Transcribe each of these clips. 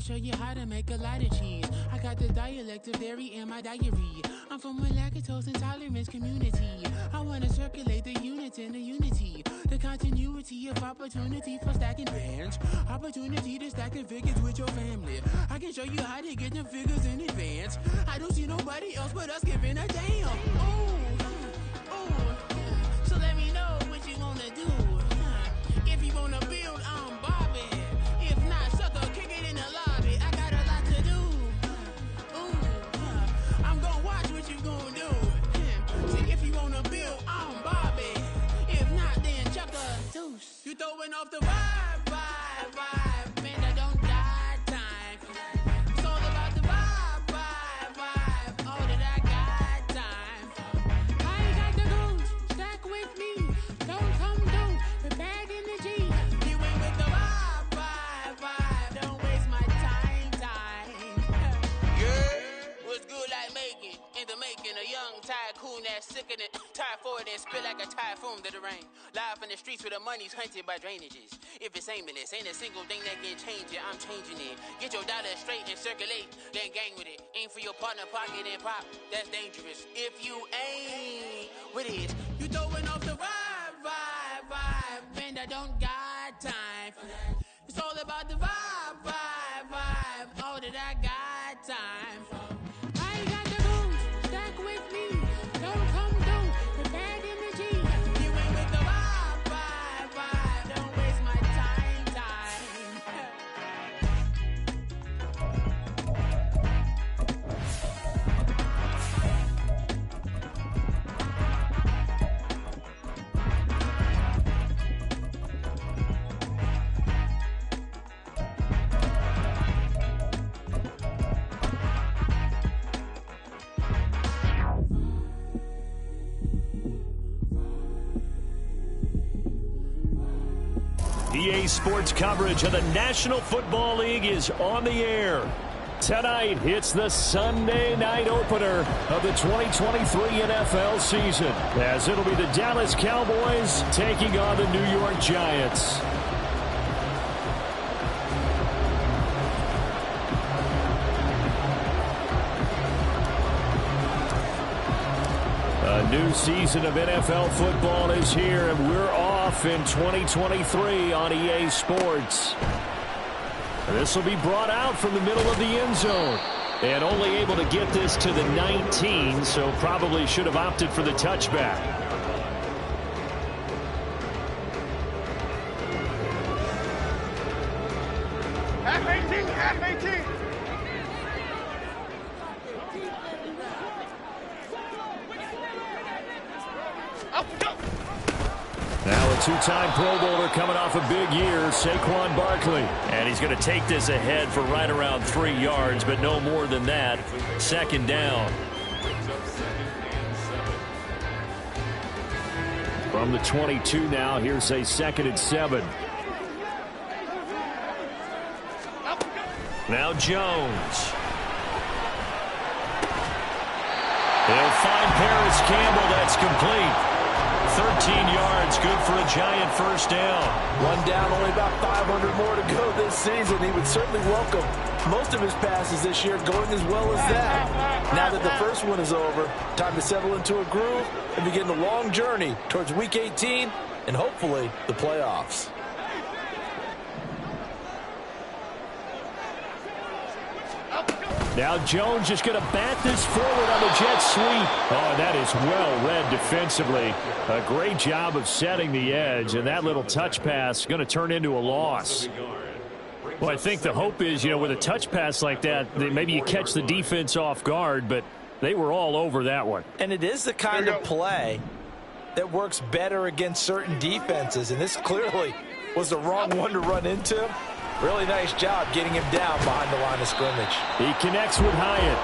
show you how to make a lot of cheese. I got the dialect of dairy in my diary. I'm from a lactose intolerance community. I want to circulate the units in the unity. The continuity of opportunity for stacking bands. Opportunity to stack the figures with your family. I can show you how to get them figures in advance. I don't see nobody else but us giving a damn. Ooh. So let me know what you wanna do. If you wanna build, I'm Bobby. If not, sucker, kick it in the lobby. I got a lot to do. I'm gonna watch what you gonna do. See, if you wanna build, I'm Bobby. If not, then chuck a deuce. You throwing off the vibe. Man, I don't die time. It's all about the vibe. All that I got time. I ain't got the goons. Stack with me. Don't come through. The bag in the G. You ain't with the vibe. Don't waste my time. Yeah, what's good like making? In the making, a young tycoon that's sick in it. Tired for it and spit like a typhoon to the rain. Live in the streets where the money's hunted by drainages. If it's aimless, ain't a single thing that can change it. I'm changing it. Get your dollar straight and circulate, then gang with it. Aim for your partner, pocket and pop. That's dangerous. If you ain't with it, you throwing off the vibe. Man, I don't got time for that. It's all about the vibe. All that I got time for. I ain't got the goons. Stack with me. Don't come through. The bag in the G. You ain't with the vibe. Don't waste my time. EA Sports coverage of the National Football League is on the air. Tonight, it's the Sunday night opener of the 2023 NFL season, as it'll be the Dallas Cowboys taking on the New York Giants. A new season of NFL football is here, and we're off in 2023 on EA Sports. This will be brought out from the middle of the end zone. And only able to get this to the 19, so probably should have opted for the touchback. Half 18. Now a two-time Pro Bowler coming off a big year, Saquon Barkley. And he's going to take this ahead for right around 3 yards, but no more than that. Second down. From the 22 now, here's a 2nd and 7. Now Jones. He'll find Paris Campbell. That's complete. 13 yards, good for a Giant first down. One down, only about 500 more to go this season. He would certainly welcome most of his passes this year going as well as that. Now that the first one is over, time to settle into a groove and begin the long journey towards Week 18 and hopefully the playoffs. Now Jones just going to bat this forward on the jet sweep. Oh, that is well read defensively. A great job of setting the edge, and that little touch pass going to turn into a loss. Well, I think the hope is, with a touch pass like that, maybe you catch the defense off guard, but they were all over that one. And it is the kind of play that works better against certain defenses, and this clearly was the wrong one to run into him. Really nice job getting him down behind the line of scrimmage. He connects with Hyatt.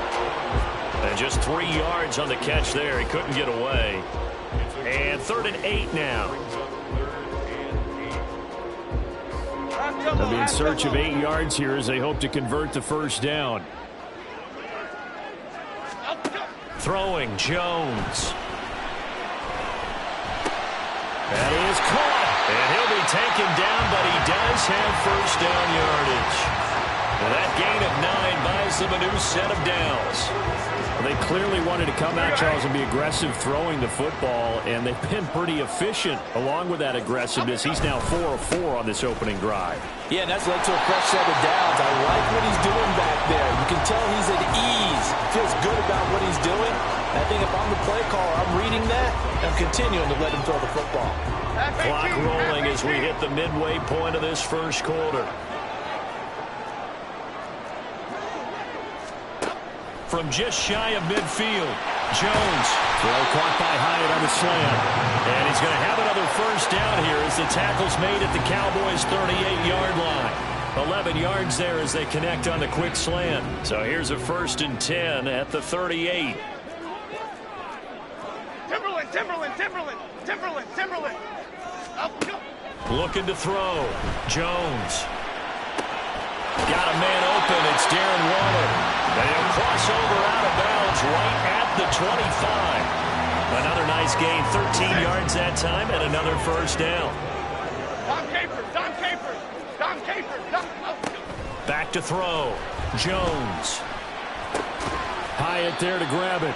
And just 3 yards on the catch there. He couldn't get away. And 3rd and 8 now. They'll be in search of 8 yards here as they hope to convert the first down. Throwing Jones. That is caught. And he'll be taken down, but he does have first down yardage. Well, that gain of 9 buys them a new set of downs. Well, they clearly wanted to come out, Charles, and be aggressive throwing the football, and they've been pretty efficient along with that aggressiveness. He's now 4 of 4 on this opening drive. Yeah, and that's led to a fresh set of downs. I like what he's doing back there. You can tell he's at ease. Feels good about what he's doing. I think if I'm the play caller, I'm reading that and I'm continuing to let him throw the football. Clock rolling as we hit the midway point of this first quarter. From just shy of midfield, Jones. Throw caught by Hyatt on the slam. And he's going to have another first down here as the tackle's made at the Cowboys' 38-yard line. 11 yards there as they connect on the quick slant. So here's a 1st and 10 at the 38. Timberland. Looking to throw. Jones. Got a man open. It's Darren Waller. And he'll cross over out of bounds right at the 25. Another nice gain. 13 yards that time and another first down. Dom Capers. Back to throw. Jones. Hyatt there to grab it.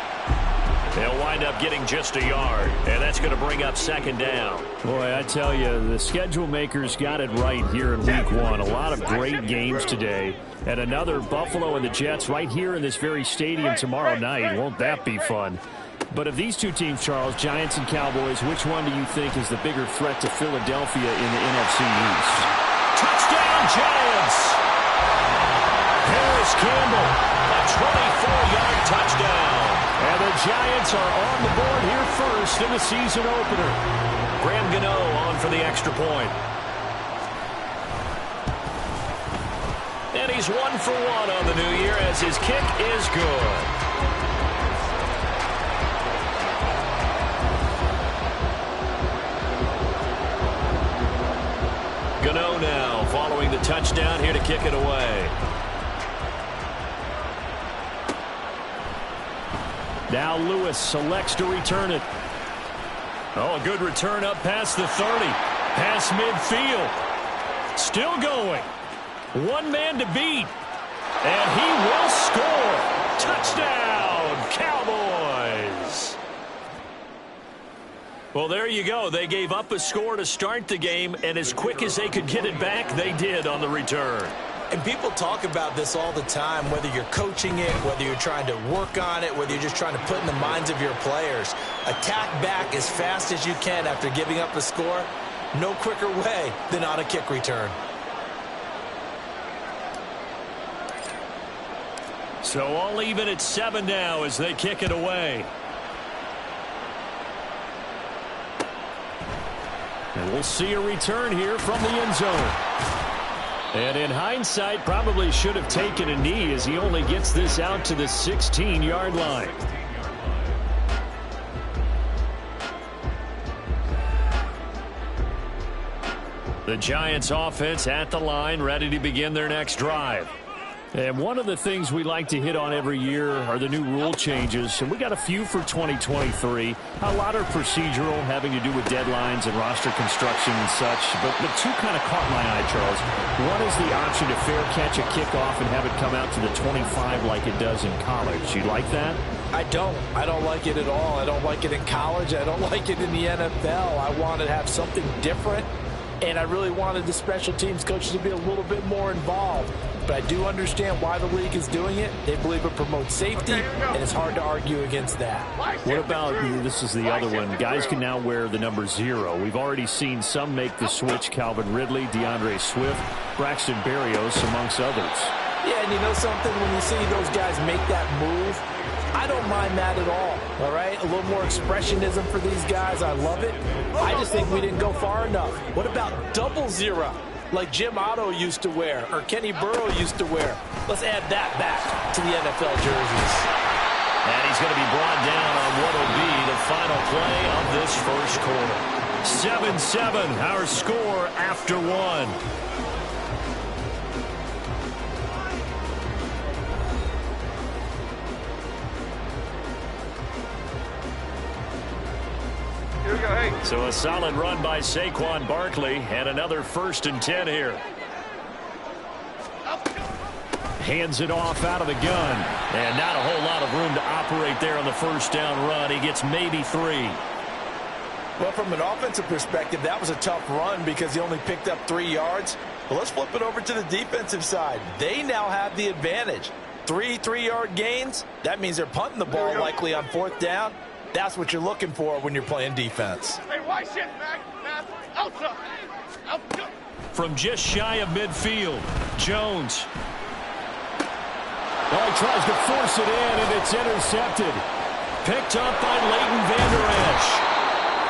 They'll wind up getting just a yard, and that's going to bring up 2nd down. Boy, I tell you, the schedule makers got it right here in Week 1. A lot of great games today, and another Buffalo and the Jets right here in this very stadium tomorrow night. Won't that be fun? But of these two teams, Charles, Giants and Cowboys, which one do you think is the bigger threat to Philadelphia in the NFC East? Touchdown, Giants! Harris Campbell, a 24-yard touchdown. And the Giants are on the board here first in the season opener. Graham Gano on for the extra point. And he's 1 for 1 on the new year as his kick is good. Gano now following the touchdown here to kick it away. Now Lewis selects to return it. Oh, a good return up past the 30. Past midfield. Still going. One man to beat. And he will score. Touchdown, Cowboys. Well, there you go. They gave up a score to start the game, and as quick as they could get it back, they did on the return. And people talk about this all the time, whether you're coaching it, whether you're trying to work on it, whether you're just trying to put in the minds of your players. Attack back as fast as you can after giving up a score. No quicker way than on a kick return. So all even at 7 now as they kick it away. And we'll see a return here from the end zone. And in hindsight, probably should have taken a knee as he only gets this out to the 16-yard line. The Giants offense at the line, ready to begin their next drive. And one of the things we like to hit on every year are the new rule changes. And we got a few for 2023. A lot are procedural, having to do with deadlines and roster construction and such. But the two kind of caught my eye, Charles. One is the option to fair catch a kickoff and have it come out to the 25 like it does in college. You like that? I don't like it at all. I don't like it in college. I don't like it in the NFL. I want to have something different. And I really wanted the special teams coaches to be a little bit more involved. But I do understand why the league is doing it. They believe it promotes safety, and it's hard to argue against that. What about, this is the other one, guys can now wear the number 0. We've already seen some make the switch, Calvin Ridley, DeAndre Swift, Braxton Berrios, amongst others. Yeah, and you know something? When you see those guys make that move, I don't mind that at all right? A little more expressionism for these guys. I love it. I just think we didn't go far enough. What about double 0? Like Jim Otto used to wear or Kenny Burrow used to wear. Let's add that back to the NFL jerseys. And he's going to be brought down on what will be the final play of this first quarter. 7-7, our score after 1. So a solid run by Saquon Barkley and another 1st and 10 here. hands it off out of the gun. And not a whole lot of room to operate there on the first down run. He gets maybe 3. Well, from an offensive perspective, that was a tough run because he only picked up 3 yards. But let's flip it over to the defensive side. They now have the advantage. 3 3-yard gains. That means they're punting the ball likely on 4th down. That's what you're looking for when you're playing defense. Hey, why shit, Mac? Outside. Outside. From just shy of midfield, Jones. Oh, he tries to force it in, and it's intercepted. Picked up by Leighton Vander Esch.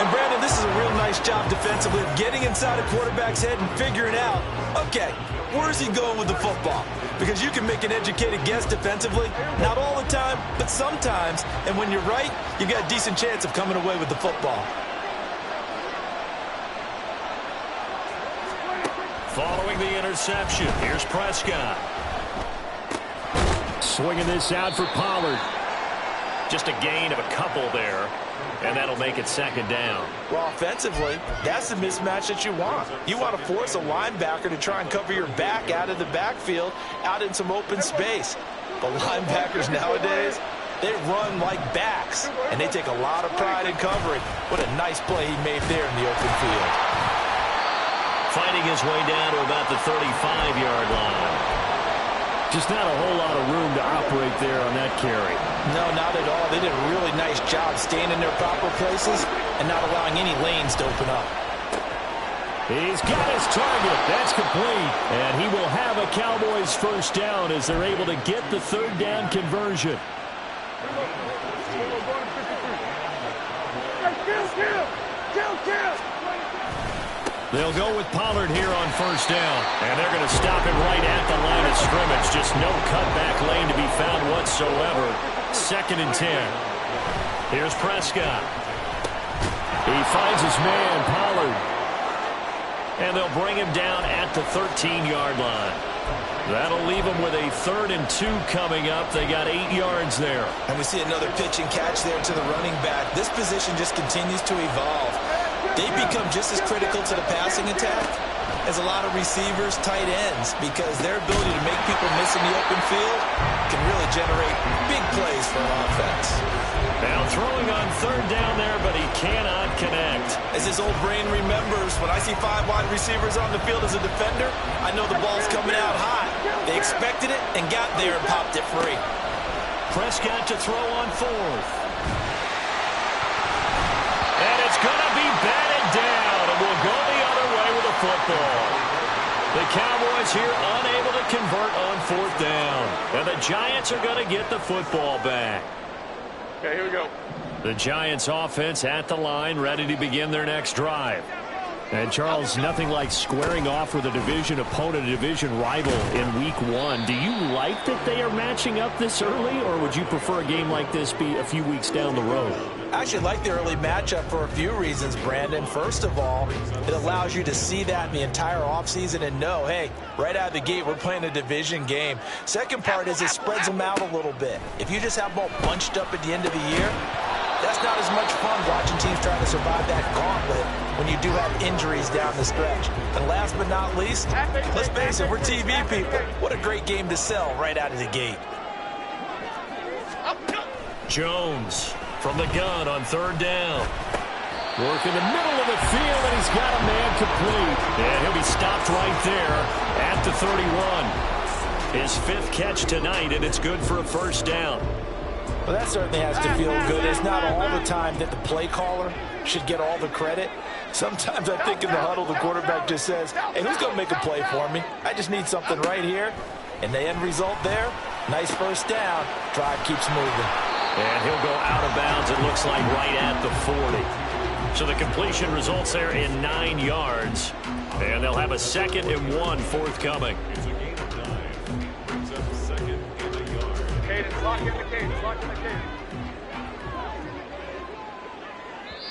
And, Brandon, this is a real nice job defensively of getting inside a quarterback's head and figuring out, okay, where's he going with the football? Because you can make an educated guess defensively, not all the time, but sometimes. And when you're right, you've got a decent chance of coming away with the football. Following the interception, here's Prescott. Swinging this out for Pollard. Just a gain of a couple there. And that'll make it 2nd down. Well, offensively, that's the mismatch that you want. You want to force a linebacker to try and cover your back out of the backfield, out in some open space. The linebackers nowadays, they run like backs, and they take a lot of pride in covering. What a nice play he made there in the open field. Fighting his way down to about the 35-yard line. Just not a whole lot of room to operate there on that carry. No, not at all. They did a really nice job staying in their proper places and not allowing any lanes to open up. He's got his target. That's complete. And he will have a Cowboys first down as they're able to get the 3rd down conversion. Kill. They'll go with Pollard here on first down. And they're going to stop him right at the line of scrimmage. Just no cutback lane to be found whatsoever. 2nd and 10. Here's Prescott. He finds his man, Pollard. And they'll bring him down at the 13-yard line. That'll leave them with a 3rd and 2 coming up. They got 8 yards there. And we see another pitch and catch there to the running back. This position just continues to evolve. They become just as critical to the passing attack as a lot of receivers, tight ends, because their ability to make people miss in the open field can really generate big plays for an offense. Now throwing on 3rd down there, but he cannot connect. As his old brain remembers, when I see 5 wide receivers on the field as a defender, I know the ball's coming out high. They expected it and got there and popped it free. Prescott to throw on 4th. And it's going to be batted down, and we'll go the other way with the football. The Cowboys here unable to convert on 4th down. And the Giants are going to get the football back. Okay, here we go. The Giants offense at the line, ready to begin their next drive. And, Charles, nothing like squaring off with a division opponent, a division rival in Week 1. Do you like that they are matching up this early, or would you prefer a game like this be a few weeks down the road? I actually like the early matchup for a few reasons, Brandon. First of all, it allows you to see that in the entire offseason and know, hey, right out of the gate, we're playing a division game. Second part is it spreads them out a little bit. If you just have them all bunched up at the end of the year, that's not as much fun watching teams trying to survive that gauntlet when you do have injuries down the stretch. And last but not least, let's face it, we're TV people. What a great game to sell right out of the gate. Jones from the gun on 3rd down. Work in the middle of the field, and he's got a man complete. And he'll be stopped right there at the 31. His 5th catch tonight, and it's good for a first down. Well, that certainly has to feel good. It's not all the time that the play caller should get all the credit. Sometimes I think in the huddle, the quarterback just says, hey, who's going to make a play for me? I just need something right here. And the end result there, nice first down. Drive keeps moving. And he'll go out of bounds, it looks like, right at the 40. So the completion results there in 9 yards. And they'll have a 2nd and 1 forthcoming. Cadence, lock in the cadence, lock in the cadence.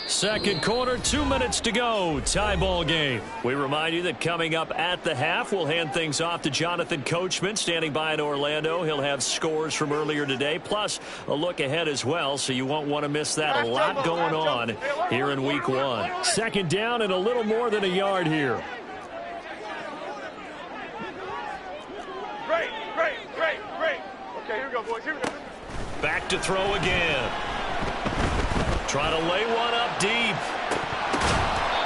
Second quarter, 2 minutes to go. Tie ball game. We remind you that coming up at the half, we'll hand things off to Jonathan Coachman, standing by in Orlando. He'll have scores from earlier today, plus a look ahead as well, so you won't want to miss that. A lot going on here in Week 1. 2nd down and a little more than a yard here. Great. Okay, here we go, boys. Here we go. Back to throw again. Trying to lay one up deep.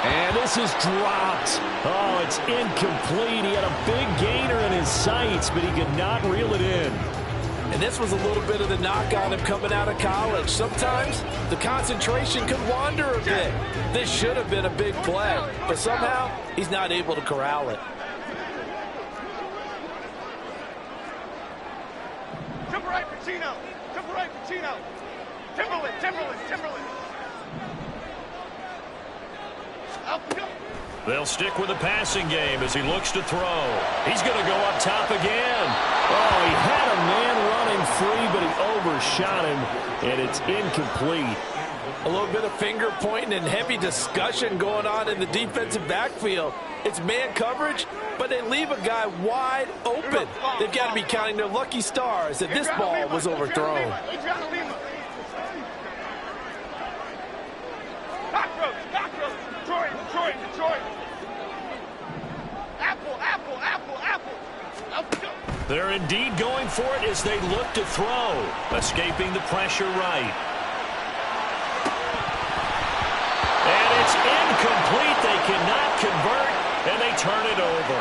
And this is dropped. Oh, it's incomplete. He had a big gainer in his sights, but he could not reel it in. And this was a little bit of the knock on him coming out of college. Sometimes the concentration could wander a bit. This should have been a big play, but somehow he's not able to corral it. Jump right, Pacino. Jump right, Pacino. Timberland. Up, go. They'll stick with the passing game as he looks to throw. He's going to go up top again. Oh, he had a man running free, but he overshot him, and it's incomplete. A little bit of finger pointing and heavy discussion going on in the defensive backfield. It's man coverage, but they leave a guy wide open. They've got to be counting their lucky stars that this ball was overthrown. Detroit. Apple. They're indeed going for it as they look to throw, escaping the pressure right. And it's incomplete. They cannot convert, and they turn it over.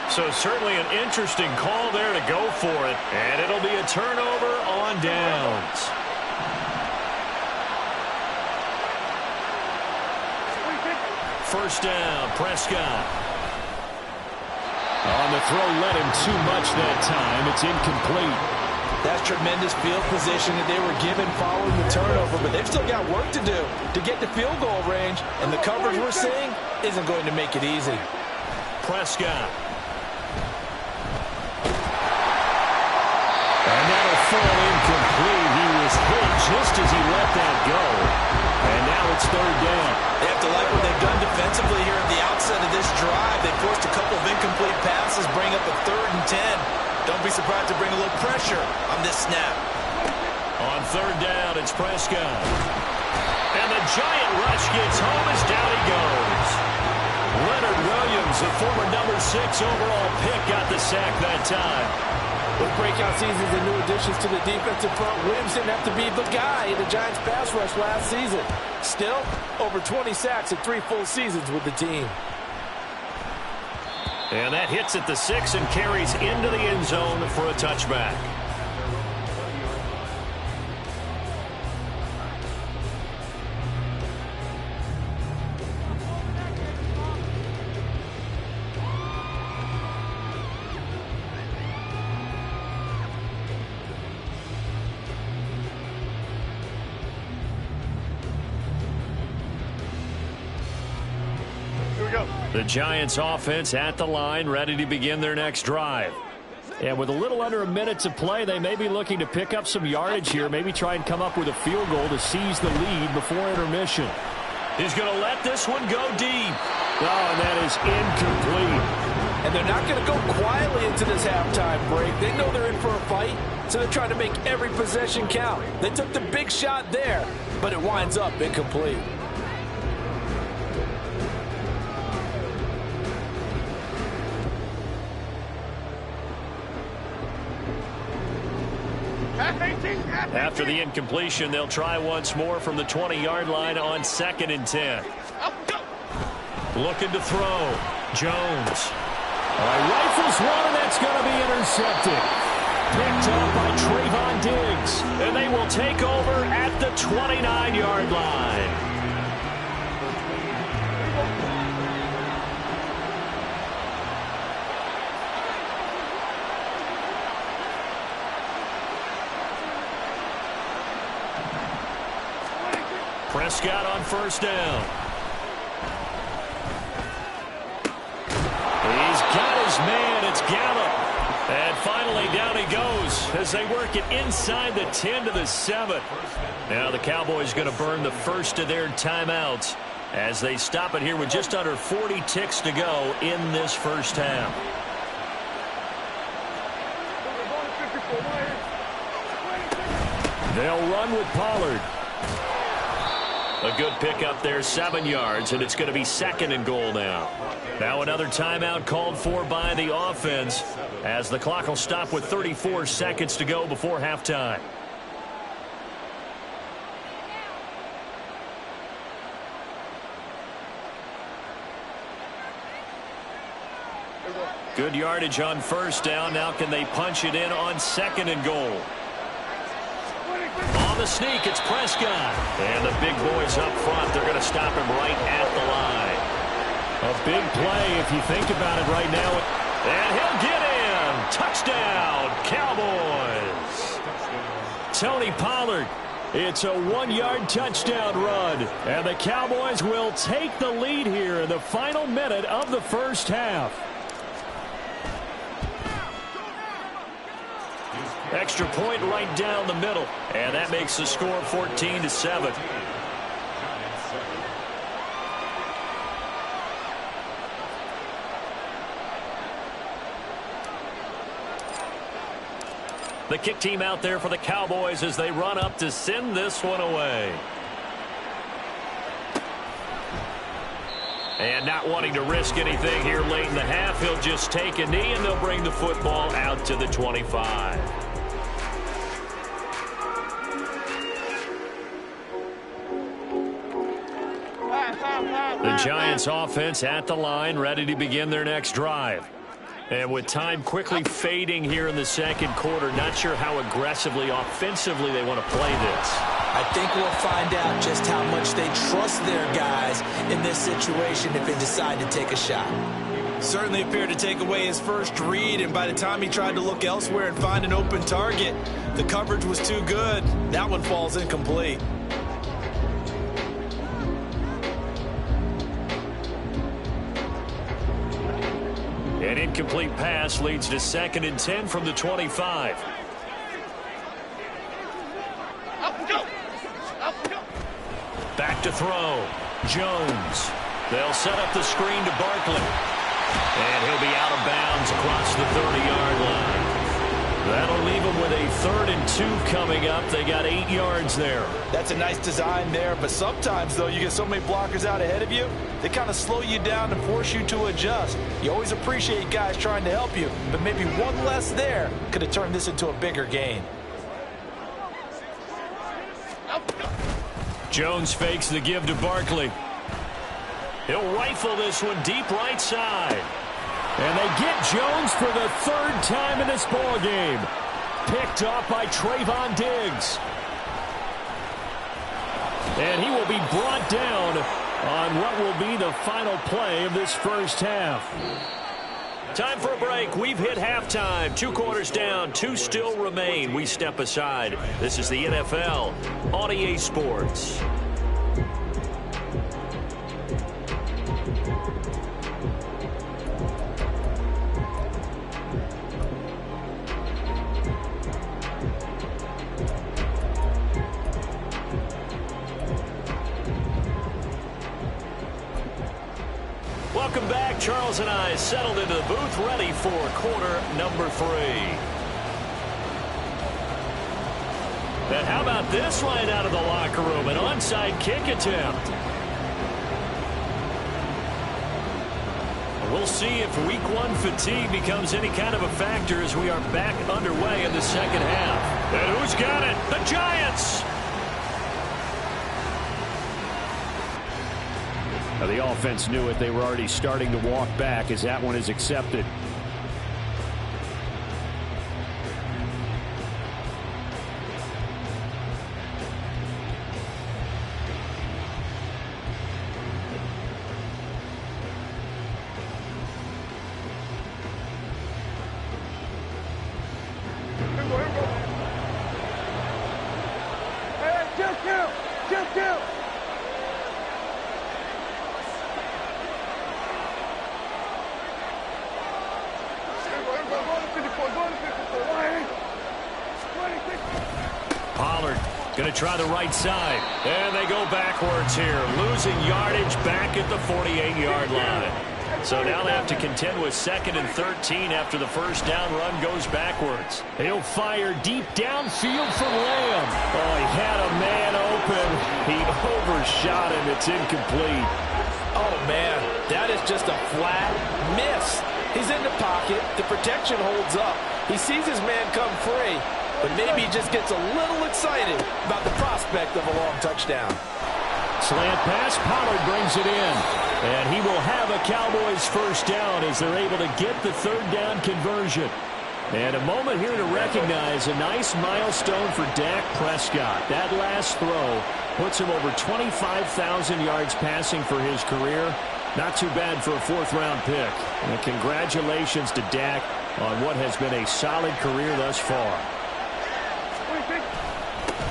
So certainly an interesting call there to go for it, and it'll be a turnover on downs. First down, Prescott. On the throw, led him too much that time. It's incomplete. That's tremendous field position that they were given following the turnover, but they've still got work to do to get the field goal range, and the coverage we're seeing isn't going to make it easy. Prescott. And that'll fall incomplete. He was hit just as he let that go. And now it's third down. They have to like what they've done defensively here at the outset of this drive. They forced a couple of incomplete passes, bring up a 3rd and 10. Don't be surprised to bring a little pressure on this snap. On third down, it's Prescott. And the giant rush gets home as down he goes. Leonard Williams, the former number 6 overall pick, got the sack that time. With breakout seasons and new additions to the defensive front, Williams didn't have to be the guy in the Giants' pass rush last season. Still, over 20 sacks in 3 full seasons with the team. And that hits at the 6 and carries into the end zone for a touchback. The Giants offense at the line, ready to begin their next drive. And with a little under a minute to play, they may be looking to pick up some yardage here, maybe try and come up with a field goal to seize the lead before intermission. He's going to let this one go deep. Oh, and that is incomplete. And they're not going to go quietly into this halftime break. They know they're in for a fight, so they're trying to make every possession count. They took the big shot there, but it winds up incomplete. After the incompletion, they'll try once more from the 20-yard line on 2nd and 10. Looking to throw. Jones. Rifles one, and that's going to be intercepted. Picked up by Trayvon Diggs. And they will take over at the 29-yard line. Prescott on first down. He's got his man. It's Gallup. And finally down he goes as they work it inside the 10 to the 7. Now the Cowboys going to burn the first of their timeouts as they stop it here with just under 40 ticks to go in this first half. They'll run with Pollard. A good pickup there, 7 yards, and it's going to be 2nd and goal now. Now another timeout called for by the offense. as the clock will stop with 34 seconds to go before halftime. Good yardage on first down. Now can they punch it in on second and goal? On the sneak, it's Prescott. And the big boys up front, they're going to stop him right at the line. A big play if you think about it right now. And he'll get in. Touchdown, Cowboys. Tony Pollard. It's a 1-yard touchdown run. And the Cowboys will take the lead here in the final minute of the first half. Extra point right down the middle. And that makes the score 14-7. The kick team out there for the Cowboys as they run up to send this one away. And not wanting to risk anything here late in the half, he'll just take a knee and they'll bring the football out to the 25. The Giants offense at the line, ready to begin their next drive. And with time quickly fading here in the second quarter, not sure how aggressively, offensively they want to play this. I think we'll find out just how much they trust their guys in this situation if they decide to take a shot. Certainly appeared to take away his first read, and by the time he tried to look elsewhere and find an open target, the coverage was too good. That one falls incomplete. An incomplete pass leads to 2nd and 10 from the 25. Back to throw. Jones. They'll set up the screen to Barkley. And he'll be out of bounds across the 30-yard line. That'll leave them with a 3rd and 2 coming up. They got 8 yards there. That's a nice design there, but sometimes, though, you get so many blockers out ahead of you, they kind of slow you down and force you to adjust. You always appreciate guys trying to help you, but maybe one less there could have turned this into a bigger gain. Jones fakes the give to Barkley. He'll rifle this one deep right side. And they get Jones for the 3rd time in this ball game. Picked off by Trayvon Diggs. And he will be brought down on what will be the final play of this first half. Time for a break. We've hit halftime. 2 quarters down, 2 still remain. We step aside. This is the NFL on EA Sports. Welcome back. Charles and I settled into the booth, ready for quarter number 3. And how about this line out of the locker room? An onside kick attempt. We'll see if week 1 fatigue becomes any kind of a factor as we are back underway in the second half. And who's got it? The Giants! Now, the offense knew it. They were already starting to walk back as that one is accepted. Pollard going to try the right side. And they go backwards here. Losing yardage back at the 48-yard line. So now they have to contend with 2nd and 13 after the first down run goes backwards. He'll fire deep downfield for Lamb. Oh, he had a man open. He overshot him. It's incomplete. Oh, man, that is just a flat miss. He's in the pocket. The protection holds up. He sees his man come free, but maybe he just gets a little excited about the prospect of a long touchdown. Slant pass, Pollard brings it in. And he will have a Cowboys first down as they're able to get the third down conversion. And a moment here to recognize a nice milestone for Dak Prescott. That last throw puts him over 25,000 yards passing for his career. Not too bad for a fourth-round pick. And congratulations to Dak on what has been a solid career thus far.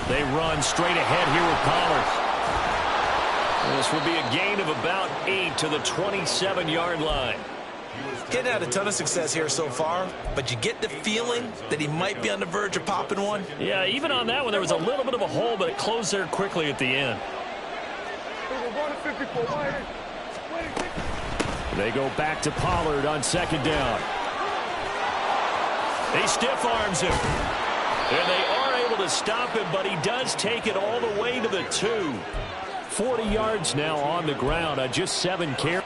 They run straight ahead here with Pollard. This will be a gain of about 8 to the 27-yard line. Getting had a ton of success here so far, but you get the feeling that he might be on the verge of popping one. Yeah, even on that one, there was a little bit of a hole, but it closed there quickly at the end. They go back to Pollard on second down. He stiff arms him. And they are able to stop him, but he does take it all the way to the 2. 40 yards now on the ground on just 7 carries.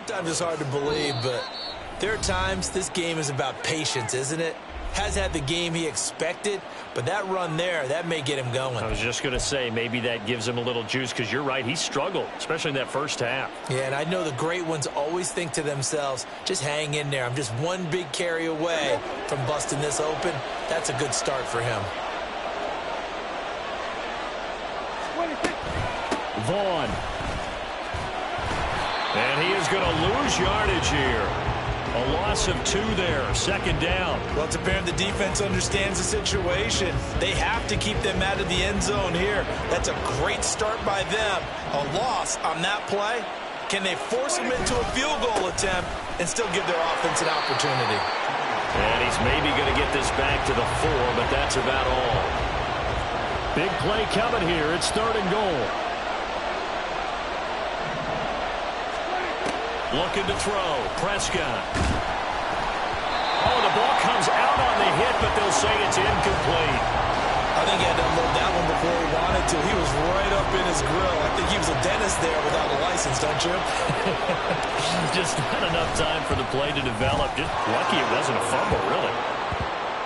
Sometimes it's hard to believe, but there are times this game is about patience, isn't it? Has had the game he expected, but that run there, that may get him going. I was just going to say, maybe that gives him a little juice, because you're right, he struggled, especially in that first half. Yeah, and I know the great ones always think to themselves, just hang in there. I'm just one big carry away from busting this open. That's a good start for him. Vaughn. And he is going to lose yardage here. A loss of 2 there, second down. Well, it's apparent the defense understands the situation. They have to keep them out of the end zone here. That's a great start by them. A loss on that play. Can they force them into a field goal attempt and still give their offense an opportunity? And he's maybe going to get this back to the 4, but that's about all. Big play coming here. It's third and goal. Looking to throw. Prescott. Oh, the ball comes out on the hit, but they'll say it's incomplete. I think he had to unload that one before he wanted to. He was right up in his grill. I think he was a dentist there without a license, don't you? Just not enough time for the play to develop. Just lucky it wasn't a fumble, really.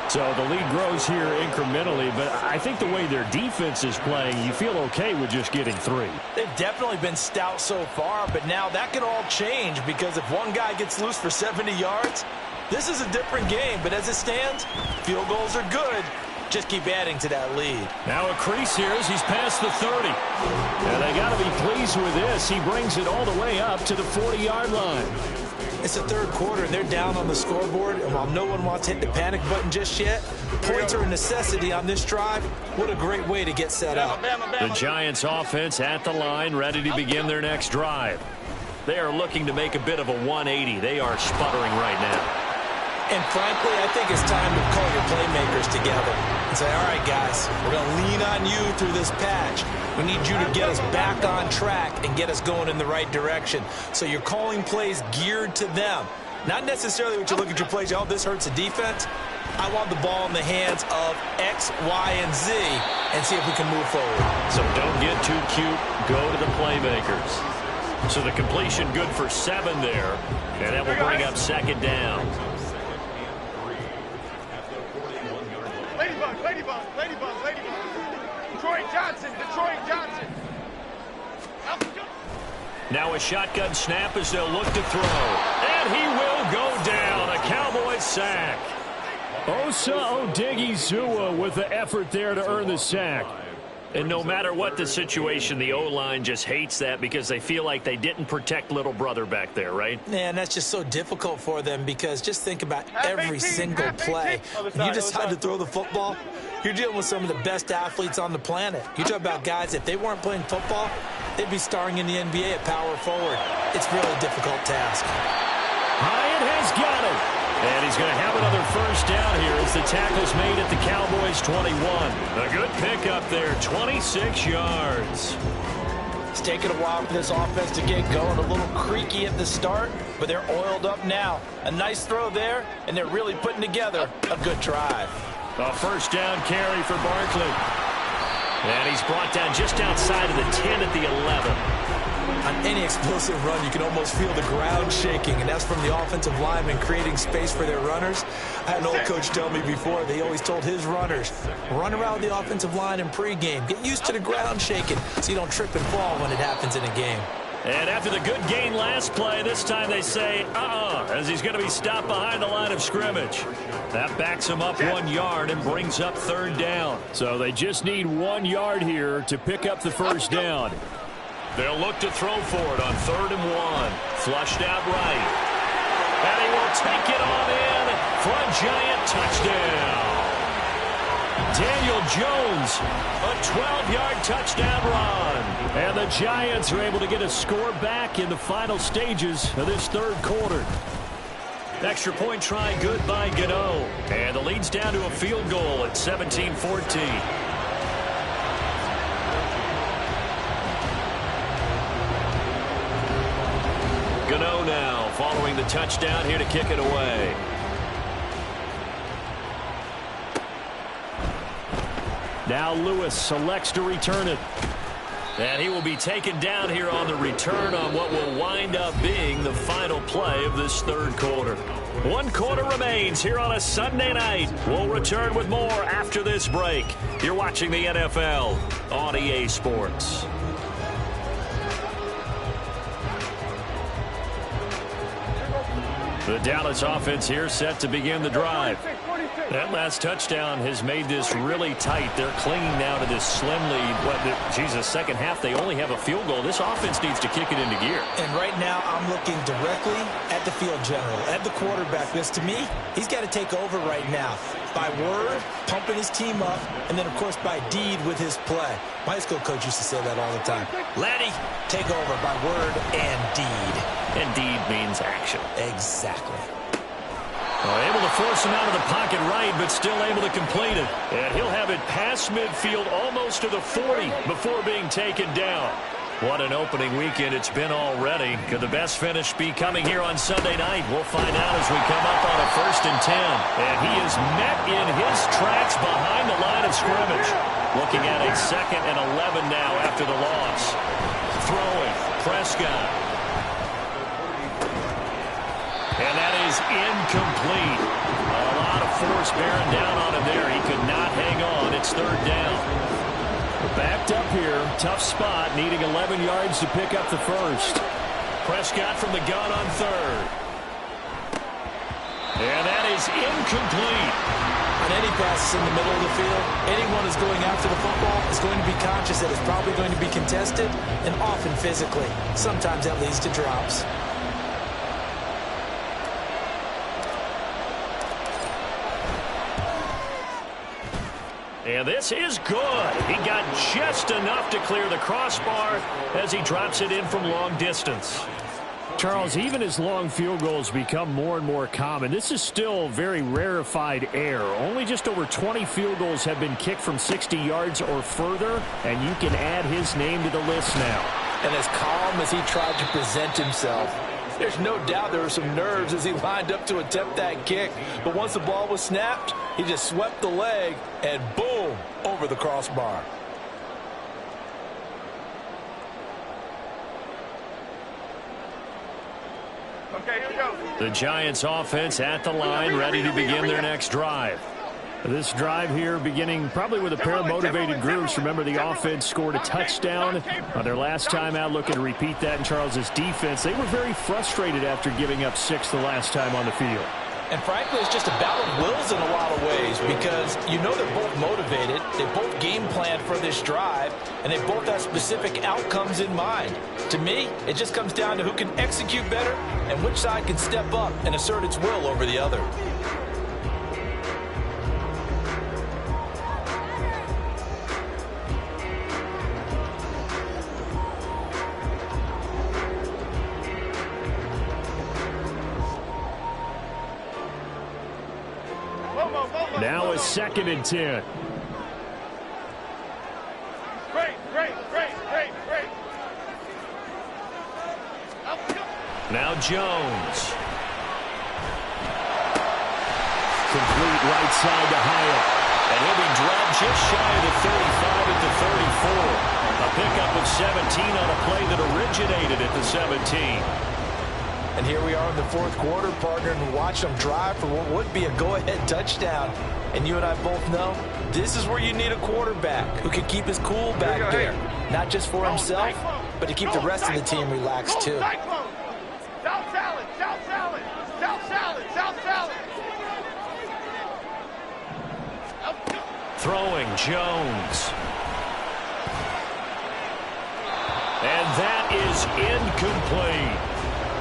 So the lead grows here incrementally, but I think the way their defense is playing, you feel okay with just getting 3. They've definitely been stout so far, but now that could all change, because if one guy gets loose for 70 yards, this is a different game. But as it stands, field goals are good. Just keep adding to that lead. Now a crease here as he's past the 30. And they got to be pleased with this. He brings it all the way up to the 40-yard line. It's the third quarter, and they're down on the scoreboard, and while no one wants to hit the panic button just yet, points are a necessity on this drive. What a great way to get set up. The Giants offense at the line, ready to begin their next drive. They are looking to make a bit of a 180. They are sputtering right now. And frankly, I think it's time to call your playmakers together and say, all right, guys, we're going to lean on you through this patch. We need you to get us back on track and get us going in the right direction. So you're calling plays geared to them. Not necessarily when you look at your plays, oh, this hurts the defense. I want the ball in the hands of X, Y, and Z and see if we can move forward. So don't get too cute. Go to the playmakers. So the completion good for 7 there. And that will bring up second down. Ladybug. Detroit Johnson. Now a shotgun snap as they'll look to throw. And he will go down. A Cowboys sack. Osa Odigizua with the effort there to earn the sack. And no matter what the situation, the O-line just hates that because they feel like they didn't protect little brother back there, right? Man, that's just so difficult for them because just think about every single play. When you decide to throw the football, you're dealing with some of the best athletes on the planet. You talk about guys, if they weren't playing football, they'd be starring in the NBA at power forward. It's really a difficult task. Hyatt has got it. And he's going to have another first down here as the tackle's made at the Cowboys' 21. A good pickup there, 26 yards. It's taken a while for this offense to get going. A little creaky at the start, but they're oiled up now. A nice throw there, and they're really putting together a good drive. A first down carry for Barkley. And he's brought down just outside of the 10 at the 11. On any explosive run, you can almost feel the ground shaking, and that's from the offensive linemen creating space for their runners. I had an old coach tell me before, they always told his runners, run around the offensive line in pregame. Get used to the ground shaking so you don't trip and fall when it happens in a game. And after the good gain last play, this time they say, as he's going to be stopped behind the line of scrimmage. That backs him up 1 yard and brings up third down. So they just need 1 yard here to pick up the first down. They'll look to throw for it on 3rd and 1. Flushed out right. And he will take it on in for a giant touchdown. Daniel Jones, a 12-yard touchdown run. And the Giants are able to get a score back in the final stages of this third quarter. Extra point try good by Gano. And the lead's down to a field goal at 17-14. Gano now following the touchdown here to kick it away. Now Lewis selects to return it. And he will be taken down here on the return on what will wind up being the final play of this third quarter. 1 quarter remains here on a Sunday night. We'll return with more after this break. You're watching the NFL on EA Sports. The Dallas offense here set to begin the drive. That last touchdown has made this really tight. They're clinging now to this slim lead. Second half, they only have a field goal. This offense needs to kick it into gear. And right now, I'm looking directly at the field general, at the quarterback. Because to me, he's got to take over right now. By word, pumping his team up, and then, of course, by deed with his play. My high school coach used to say that all the time. Laddie, take over by word and deed. And deed means action. Exactly. Able to force him out of the pocket right, but still able to complete it. And he'll have it past midfield almost to the 40 before being taken down. What an opening weekend it's been already. Could the best finish be coming here on Sunday night? We'll find out as we come up on a 1st and 10. And he is met in his tracks behind the line of scrimmage. Looking at a 2nd and 11 now after the loss. Throwing, Prescott. And that is incomplete. A lot of force bearing down on him there. He could not hang on. It's 3rd down. Backed up here. Tough spot. Needing 11 yards to pick up the first. Prescott from the gun on 3rd. And that is incomplete. On any passes in the middle of the field, anyone who's going after the football is going to be conscious that it's probably going to be contested, and often physically. Sometimes that leads to drops. And this is good. He got just enough to clear the crossbar as he drops it in from long distance. Charles, even as long field goals become more and more common, this is still very rarefied air. Only just over 20 field goals have been kicked from 60 yards or further, and you can add his name to the list now. And as calm as he tried to present himself, there's no doubt there were some nerves as he lined up to attempt that kick. But once the ball was snapped, he just swept the leg and boom, over the crossbar. Okay, here we go. The Giants offense at the line, ready to begin their next drive. This drive here beginning probably with a pair of motivated groups. Remember, the offense scored a touchdown on their last time out. Looking to repeat that in Charles's defense. They were very frustrated after giving up 6 the last time on the field. And frankly, it's just a battle of wills in a lot of ways because you know they're both motivated. They both game planned for this drive, and they both have specific outcomes in mind. To me, it just comes down to who can execute better and which side can step up and assert its will over the other. Now a 2nd and 10. Great. Now Jones. Complete right side to Hyatt. And he'll be dropped just shy of the 35 at the 34. A pickup of 17 on a play that originated at the 17. And here we are in the 4th quarter, partner, and watch them drive for what would be a go-ahead touchdown. And you and I both know this is where you need a quarterback who can keep his cool back there. Not just for himself, but to keep the rest of the team relaxed too. South salad. Throwing Jones. And that is incomplete.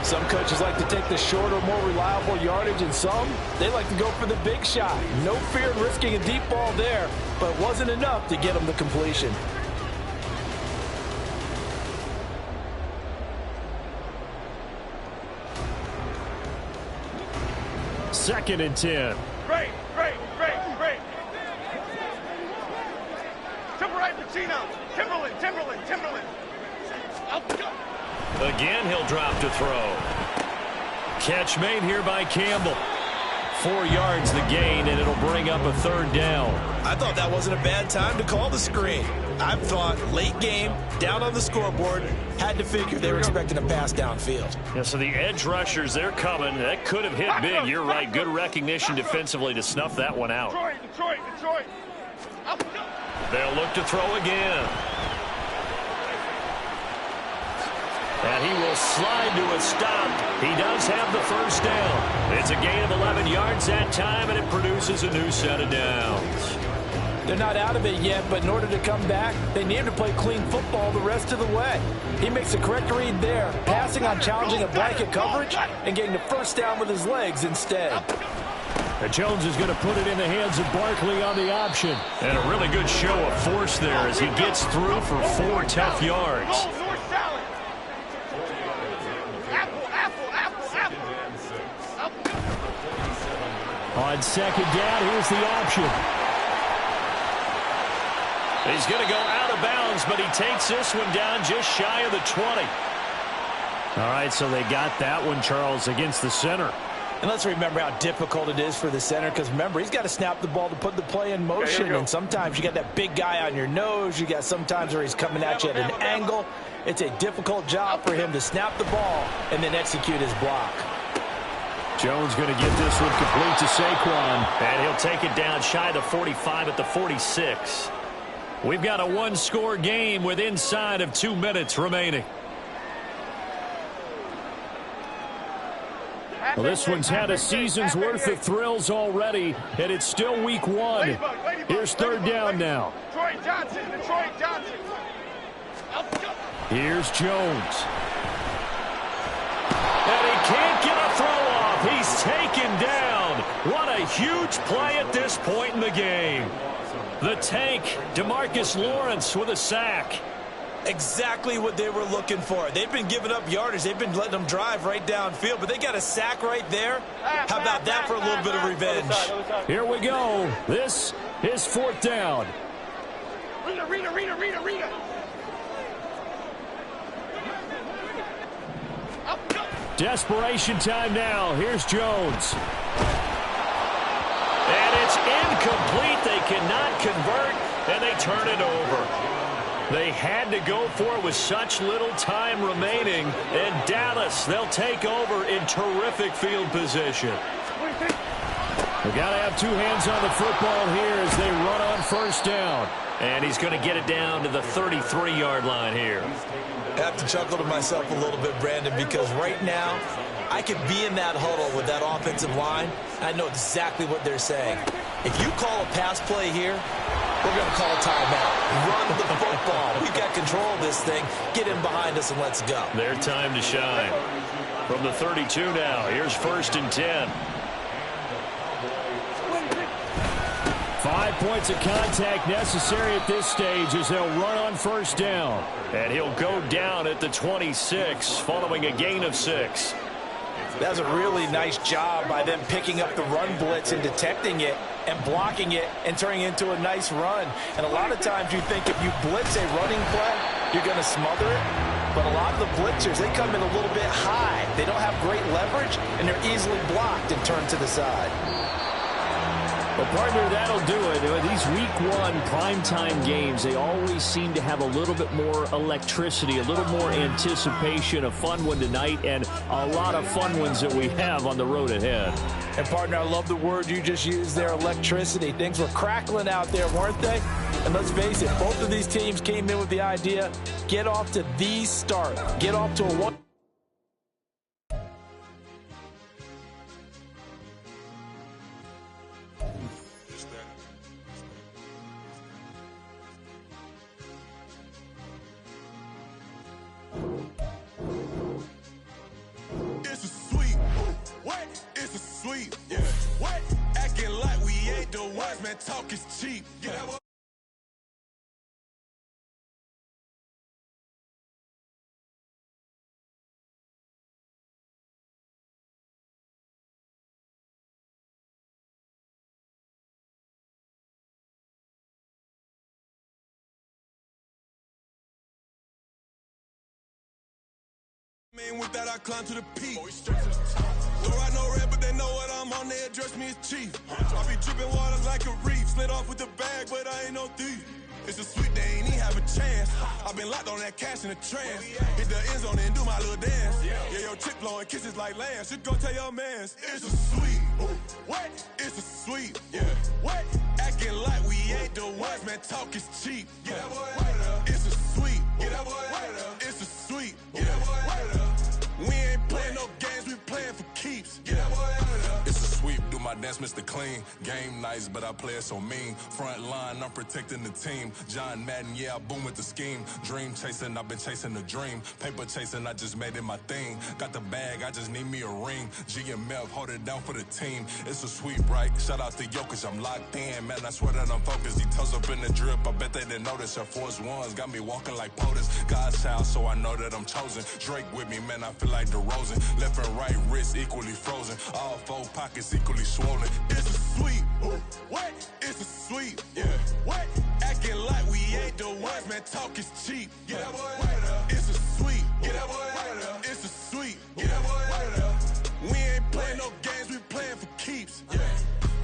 Some coaches like to take the shorter, more reliable yardage, and some, they like to go for the big shot. No fear in risking a deep ball there, but it wasn't enough to get them the completion. Second and 10. Great. Timberlake, Pacino. Timberland. Again, he'll drop to throw. Catch made here by Campbell. 4 yards the gain, and it'll bring up a 3rd down. I thought that wasn't a bad time to call the screen. I thought late game, down on the scoreboard, had to figure they were expecting a pass downfield. Yeah, so the edge rushers, they're coming. That could have hit big. You're right. Good recognition defensively to snuff that one out. Detroit. They'll look to throw again. And he will slide to a stop. He does have the 1st down. It's a gain of 11 yards that time, and it produces a new set of downs. They're not out of it yet, but in order to come back, they need to play clean football the rest of the way. He makes the correct read there, passing on challenging a blanket coverage and getting the 1st down with his legs instead. And Jones is going to put it in the hands of Barkley on the option. And a really good show of force there as he gets through for 4 tough yards. On 2nd down, here's the option. He's going to go out of bounds, but he takes this one down just shy of the 20. All right, so they got that one, Charles, against the center. And let's remember how difficult it is for the center, because remember, he's got to snap the ball to put the play in motion. And sometimes you got that big guy on your nose. You got sometimes where he's coming at you at an angle. It's a difficult job for him to snap the ball and then execute his block. Jones going to get this one complete to Saquon. And he'll take it down shy of the 45 at the 46. We've got a 1-score game with inside of 2 minutes remaining. Well, this one's had a season's worth of thrills already, and it's still week 1. Here's 3rd down now. Detroit Johnson. Here's Jones. And he can't get a throw off. He's taken down. What a huge play at this point in the game. The tank, DeMarcus Lawrence with a sack. Exactly what they were looking for. They've been giving up yardage. They've been letting them drive right downfield, but they got a sack right there. How about that for a little bit of revenge? Here we go. This is 4th down. Rita. Desperation time now. Here's Jones. And it's incomplete. They cannot convert, and they turn it over. They had to go for it with such little time remaining. And Dallas, they'll take over in terrific field position. They've got to have 2 hands on the football here as they run on 1st down. And he's going to get it down to the 33-yard line here. I have to chuckle to myself a little bit, Brandon, because right now I could be in that huddle with that offensive line. I know exactly what they're saying. If you call a pass play here, we're going to call a timeout. Run the football. We've got control of this thing. Get in behind us and let's go. Their time to shine. From the 32 now, here's 1st and 10. 5 points of contact necessary at this stage as they'll run on 1st down. And he'll go down at the 26 following a gain of 6. That was a really nice job by them picking up the run blitz and detecting it and blocking it and turning it into a nice run. And a lot of times you think if you blitz a running play, you're going to smother it. But a lot of the blitzers, they come in a little bit high. They don't have great leverage, and they're easily blocked and turned to the side. Well, partner, that'll do it. These Week 1 primetime games, they always seem to have a little bit more electricity, a little more anticipation. A fun one tonight, and a lot of fun ones that we have on the road ahead. And, partner, I love the word you just used there, electricity. Things were crackling out there, weren't they? And let's face it, both of these teams came in with the idea, get off to the start. Get off to a one. It's a sweep. What? It's a sweep. Yeah. What? Acting like we ain't the ones, man. Talk is cheap. Yeah. Man, with that I climb to the peak. Though I know red, but they know what I'm on. They address me as chief. I be dripping water like a reef. Slid off with the bag, but I ain't no thief. It's a sweet, they ain't even have a chance. I been locked on that cash in a trance. Hit the end zone and do my little dance. Yeah, your chick blowing kisses like lambs. You go tell your mans. It's a sweet. What? It's a sweet. Yeah. What? Acting like we ain't the ones, man. Talk is cheap. Yeah. It's a sweet. It's a sweet. Yeah. We ain't playing no games, we playing for keeps. Yeah. It's a sweep, do my dance, Mr. Clean. Game nice, but I play it so mean. Front line, I'm protecting the team. John Madden, yeah, I boom with the scheme. Dream chasing, I've been chasing the dream. Paper chasing, I just made it my thing. Got the bag, I just need me a ring. GMF, hold it down for the team. It's a sweep, right? Shout out to Jokic, I'm locked in. Man, I swear that I'm focused. He toes up in the drip, I bet they didn't notice. Your force ones got me walking like POTUS. God's child, so I know that I'm chosen. Drake with me, man, I feel like DeRozan. Left and right wrist equally frozen. All four pockets equally swollen. It's a sweep. What? It's a sweep. Yeah. What? Acting like we ain't the ones, man. Talk is cheap. Yeah. It's a sweep. It's a sweep. Yeah. We ain't playing no games, we playing for keeps. Yeah.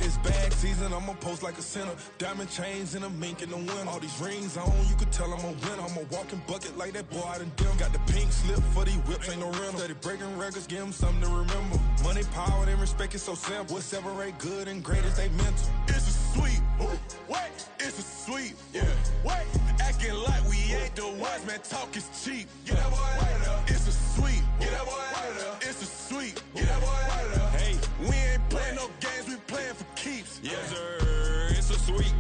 It's bag season, I'ma post like a sinner. Diamond chains and a mink in the wind. All these rings on, you could tell I'm a winner. I'm a walking bucket like that boy out in dim. Got the pink slip for these whips, ain't no rental. Steady breaking records, give them something to remember. Money, power, and respect is so simple. What separate good and great is they mental. It's a sweep. What? It's a sweep. Yeah. What? Acting like we ain't the ones, man. Talk is cheap. Yeah. It's a sweep. It's a sweep. Hey, we ain't playing no games, we playing for keeps. Yes, sir, it's a sweep.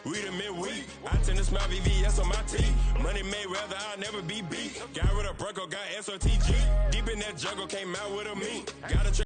We the midweek. I tend to smell VVS on my teeth. Money made rather I'll never be beat. Got rid of Bronco, got SOTG. Deep in that jungle, came out with a meat. Got a